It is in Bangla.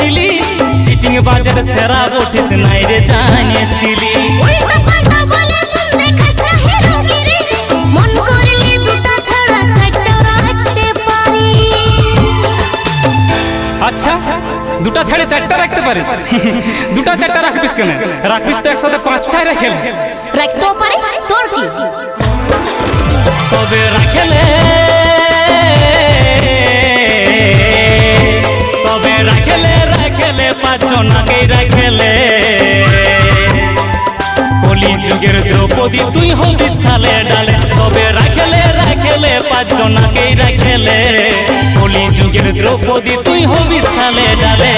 ছিলি চিটিং বাজার সেরা বটিস নাই রে জানিয়েছিলি উল্টা পাল্টা বলে শুনতে খাস না হিরোগিরি মন করলে দুটা ছাড়া চারটা রাখতে পারি আচ্ছা দুটা ছেড়ে চারটা রাখতে পারিস দুটা চারটা রাখবিস কেন রাখবিস তো একসাথে পাঁচটাই রেখে রাখতেও পারে তোর কি তবে রাখেলে পাঁচজনাকেই রাখেলে কলি যুগের দ্রৌপদী তুই হবি সালে ডালে তবে রাখেলে পাঁচজনাকেই রাখেলে কলি যুগের দ্রৌপদী তুই হবি সালে ডালে